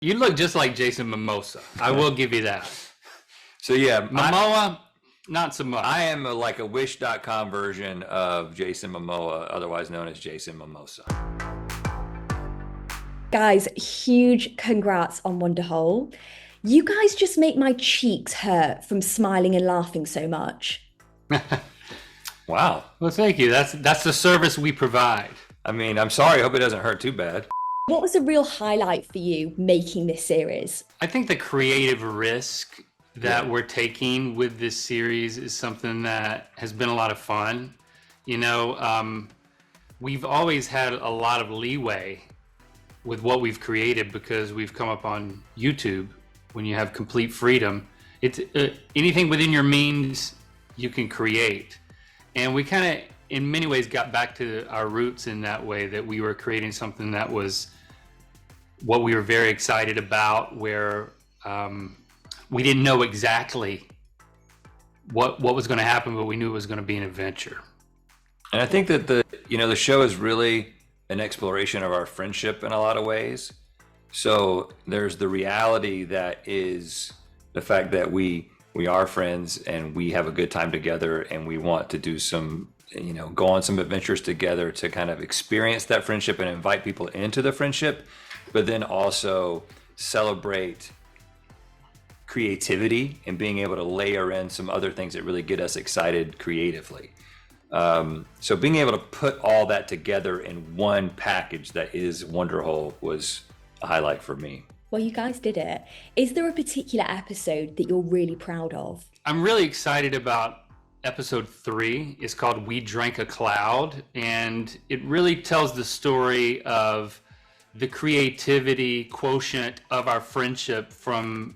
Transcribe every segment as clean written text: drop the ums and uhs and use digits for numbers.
You look just like Jason Momoa. I will give you that. So yeah, Momoa, not so much. I am like a Wish.com version of Jason Momoa, otherwise known as Jason Momoa. Guys, huge congrats on Wonderhole. You guys just make my cheeks hurt from smiling and laughing so much. Wow. Well, thank you. That's the service we provide. I mean, I'm sorry. I hope it doesn't hurt too bad. What was the real highlight for you making this series? I think the creative risk that we're taking with this series is something that has been a lot of fun. You know, we've always had a lot of leeway with what we've created because we've come up on YouTube when you have complete freedom. It's anything within your means you can create. And we kind of, in many ways, got back to our roots in that way, that we were creating something that was what we were very excited about, where we didn't know exactly what was going to happen, but we knew it was going to be an adventure. And I think that the show is really an exploration of our friendship in a lot of ways. So there's the reality that is the fact that we are friends and we have a good time together, and we want to do some, go on some adventures together to kind of experience that friendship and invite people into the friendship, but then also celebrate creativity and being able to layer in some other things that really get us excited creatively. So being able to put all that together in one package that is Wonderhole was a highlight for me. Well, you guys did it. Is there a particular episode that you're really proud of? I'm really excited about episode 3. It's called We Drank a Cloud, and it really tells the story of the creativity quotient of our friendship from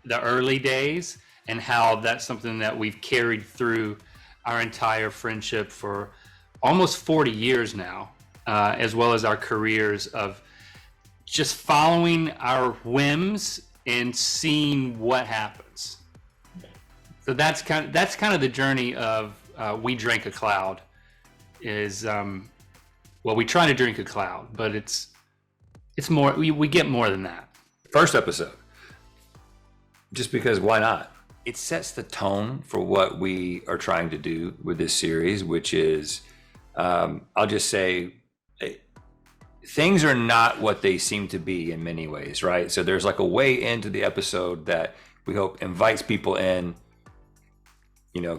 the early days, and how that's something that we've carried through our entire friendship for almost 40 years now, as well as our careers of just following our whims and seeing what happens. So that's kind of the journey of We Drank a Cloud. Is we try to drink a cloud, but it's more. We get more than that. First episode, just because why not? It sets the tone for what we are trying to do with this series, which is, I'll just say, things are not what they seem to be in many ways, right? So there's like a way into the episode that we hope invites people in,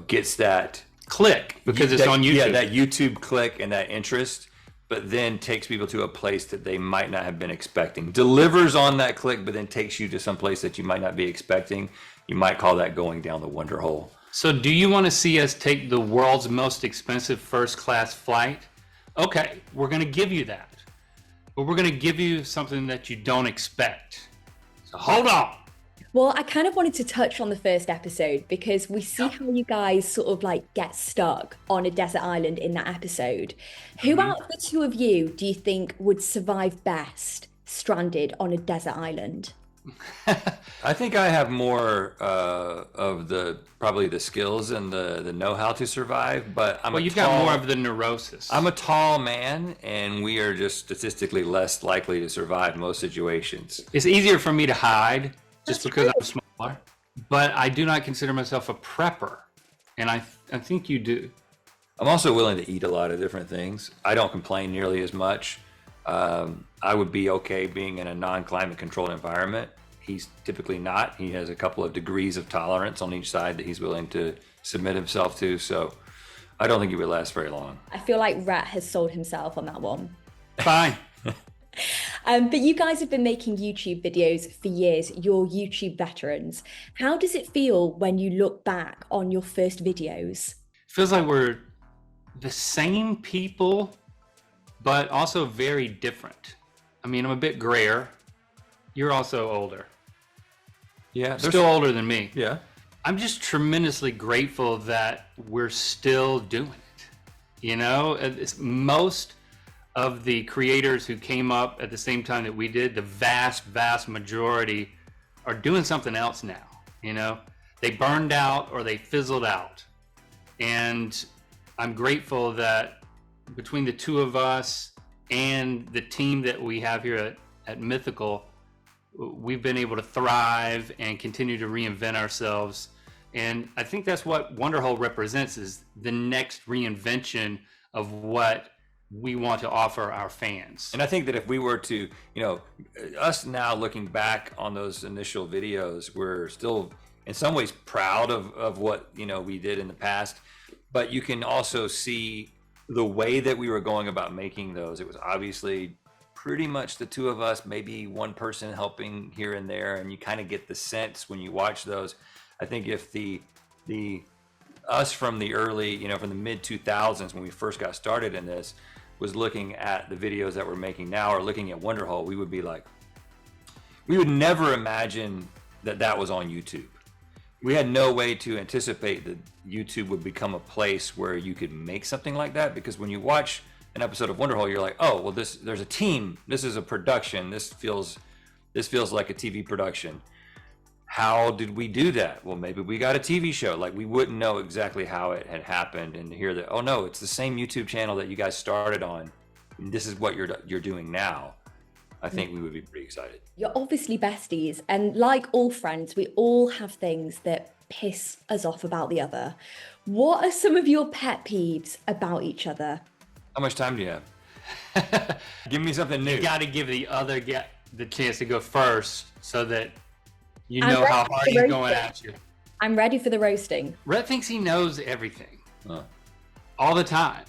gets that click because it's on YouTube. Yeah, that YouTube click and that interest, but then takes people to a place that they might not have been expecting. Delivers on that click, but then takes you to some place that you might not be expecting. You might call that going down the Wonderhole. So do you want to see us take the world's most expensive first-class flight? Okay, we're going to give you that. But we're going to give you something that you don't expect. So hold on. Well, I kind of wanted to touch on the first episode because we see how you guys sort of like get stuck on a desert island in that episode. Who out of the two of you do you think would survive best stranded on a desert island? I think I have more of probably the skills and the know-how to survive, but you've got more of the neurosis. I'm a tall man, and we are just statistically less likely to survive most situations. It's easier for me to hide just because I'm smaller, but I do not consider myself a prepper, and I think you do. I'm also willing to eat a lot of different things. I don't complain nearly as much. I would be okay being in a non-climate controlled environment. He's typically not. He has a couple of degrees of tolerance on each side that he's willing to submit himself to. So I don't think he would last very long. I feel like Rhett has sold himself on that one. Fine. But you guys have been making YouTube videos for years. You're YouTube veterans. How does it feel when you look back on your first videos? Feels like we're the same people, but also very different. I mean, I'm a bit grayer. You're also older. Yeah, still older than me. Yeah. I'm just tremendously grateful that we're still doing it. Most of the creators who came up at the same time that we did, the vast majority are doing something else now. They burned out or they fizzled out. And I'm grateful that between the two of us and the team that we have here at Mythical, we've been able to thrive and continue to reinvent ourselves. And I think that's what Wonderhole represents, is the next reinvention of what we want to offer our fans. And I think that if we were to, us now looking back on those initial videos, we're still in some ways proud of what, we did in the past, but you can also see the way that we were going about making those. It was obviously pretty much the two of us, maybe one person helping here and there, and you kind of get the sense when you watch those. I think if the us from the early, from the mid 2000s when we first got started in this, was looking at the videos that we're making now, or looking at Wonderhole, we would be like, we would never imagine that was on YouTube. We had no way to anticipate that YouTube would become a place where you could make something like that, because when you watch an episode of Wonderhole, you're like, oh, well, there's a team, this is a production, this feels like a TV production. How did we do that? Well, maybe we got a TV show. Like, we wouldn't know exactly how it had happened, and to hear that, oh no, it's the same YouTube channel that you guys started on, and this is what you're doing now. I think we would be pretty excited. You're obviously besties, and like all friends, we all have things that piss us off about the other. What are some of your pet peeves about each other? How much time do you have? Give me something new. You got to give the other guy the chance to go first, so that you know how hard he's going at you. I'm ready for the roasting. Rhett thinks he knows everything all the time.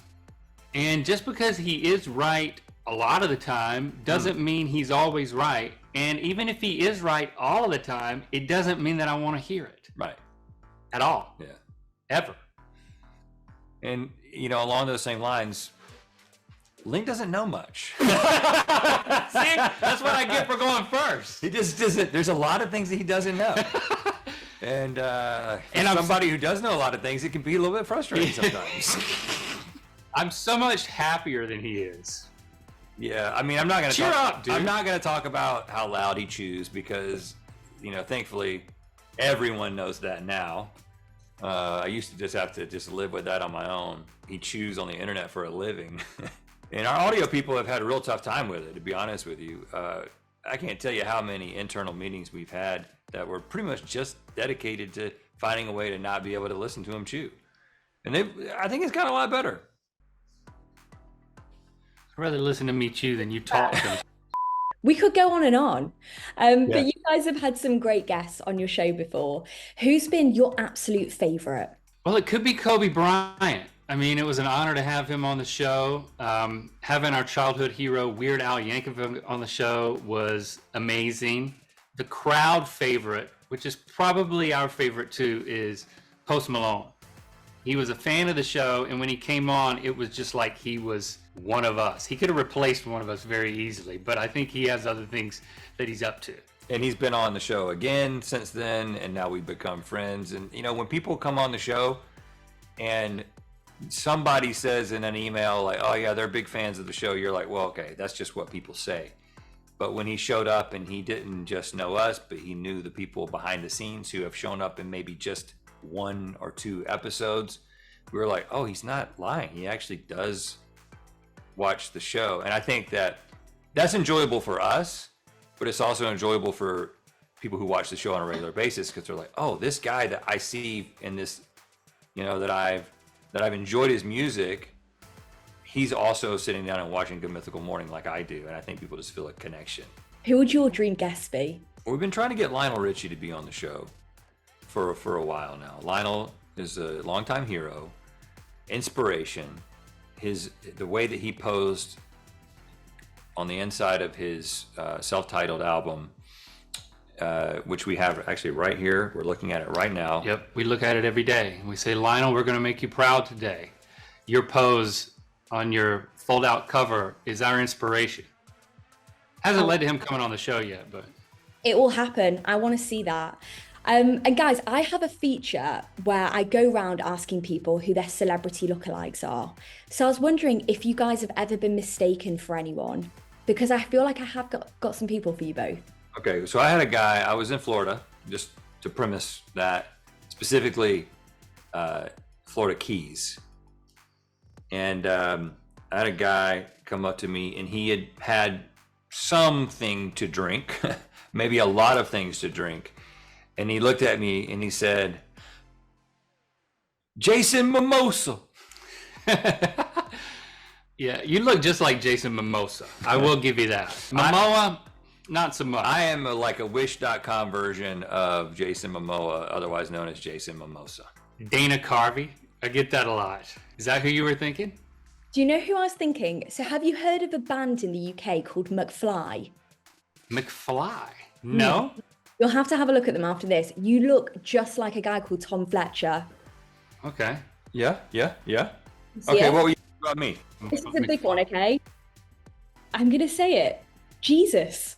And just because he is right a lot of the time doesn't mean he's always right. And even if he is right all of the time, it doesn't mean that I want to hear it. Right. At all. Yeah. Ever. And, along those same lines, Link doesn't know much. See, that's what I get for going first. He just doesn't. There's a lot of things that he doesn't know. And somebody who does know a lot of things, it can be a little bit frustrating sometimes. I'm so much happier than he is. Yeah, I mean, I'm not going to cheer up, dude. I'm not going to talk about how loud he chews, because, thankfully, everyone knows that now. I used to just have to live with that on my own. He chews on the internet for a living. And our audio people have had a real tough time with it, to be honest with you. I can't tell you how many internal meetings we've had that were pretty much just dedicated to finding a way to not be able to listen to him chew. And I think it's gotten a lot better. I'd rather listen to me chew than you talk. We could go on and on. But you guys have had some great guests on your show before. Who's been your absolute favorite? Well, it could be Kobe Bryant. I mean, it was an honor to have him on the show. Having our childhood hero, Weird Al Yankovic, on the show was amazing. The crowd favorite, which is probably our favorite too, is Post Malone. He was a fan of the show, and when he came on, it was just like he was one of us. He could have replaced one of us very easily, but I think he has other things that he's up to. And he's been on the show again since then, and now we've become friends. And, when people come on the show and somebody says in an email, like, oh yeah, they're big fans of the show, you're like, well, okay, that's just what people say. But when he showed up, and he didn't just know us, but he knew the people behind the scenes who have shown up in maybe just 1 or 2 episodes, we were like, oh, he's not lying. He actually does watch the show. And I think that's enjoyable for us, but it's also enjoyable for people who watch the show on a regular basis, because they're like, oh, this guy that I see in this, that I've enjoyed his music, he's also sitting down and watching Good Mythical Morning like I do. And I think people just feel a connection. Who would your dream guest be? Well, we've been trying to get Lionel Richie to be on the show for a while now. Lionel is a longtime hero, inspiration. The way that he posed on the inside of his self-titled album, which we have actually right here. We're looking at it right now. Yep, we look at it every day. We say, Lionel, we're going to make you proud today. Your pose on your fold-out cover is our inspiration. Hasn't led to him coming on the show yet, but it will happen. I want to see that. And guys, I have a feature where I go around asking people who their celebrity lookalikes are. So I was wondering if you guys have ever been mistaken for anyone, because I feel like I have got some people for you both. Okay, so I had a guy, I was in Florida, just to premise that, specifically Florida Keys. And I had a guy come up to me, and he had something to drink, maybe a lot of things to drink. And he looked at me and he said, Jason Mimosa. Yeah, you look just like Jason Mimosa. I will give you that. Momoa, not so much. I am like a Wish.com version of Jason Momoa, otherwise known as Jason Mimosa. Dana Carvey. I get that a lot. Is that who you were thinking? Do you know who I was thinking? So have you heard of a band in the UK called McFly? McFly? No? You'll have to have a look at them after this. You look just like a guy called Tom Fletcher. Okay. Yeah. See Okay, it? what were you saying about me? This is a big one, okay? I'm going to say it. Jesus.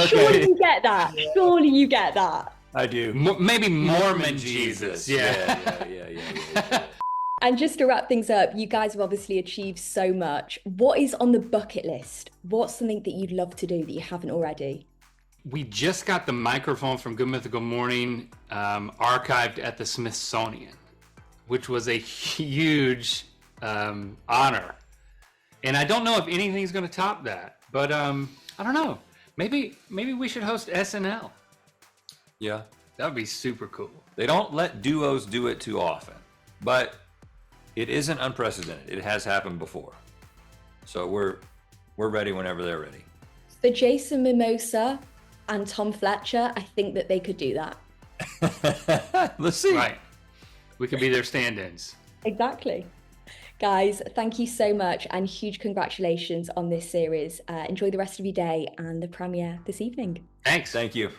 Surely you get that. Surely you get that. I do. Maybe Mormon Jesus. Yeah. Yeah. And just to wrap things up, you guys have obviously achieved so much. What is on the bucket list? What's something that you'd love to do that you haven't already? We just got the microphone from Good Mythical Morning archived at the Smithsonian, which was a huge honor. And I don't know if anything's going to top that, but I don't know. Maybe we should host SNL. Yeah. That would be super cool. They don't let duos do it too often, but it isn't unprecedented. It has happened before. So we're ready whenever they're ready. For Jason Mimosa and Tom Fletcher, I think that they could do that. Let's see. Right. We could be their stand-ins. Exactly. Guys, thank you so much and huge congratulations on this series. Enjoy the rest of your day and the premiere this evening. Thanks. Thank you.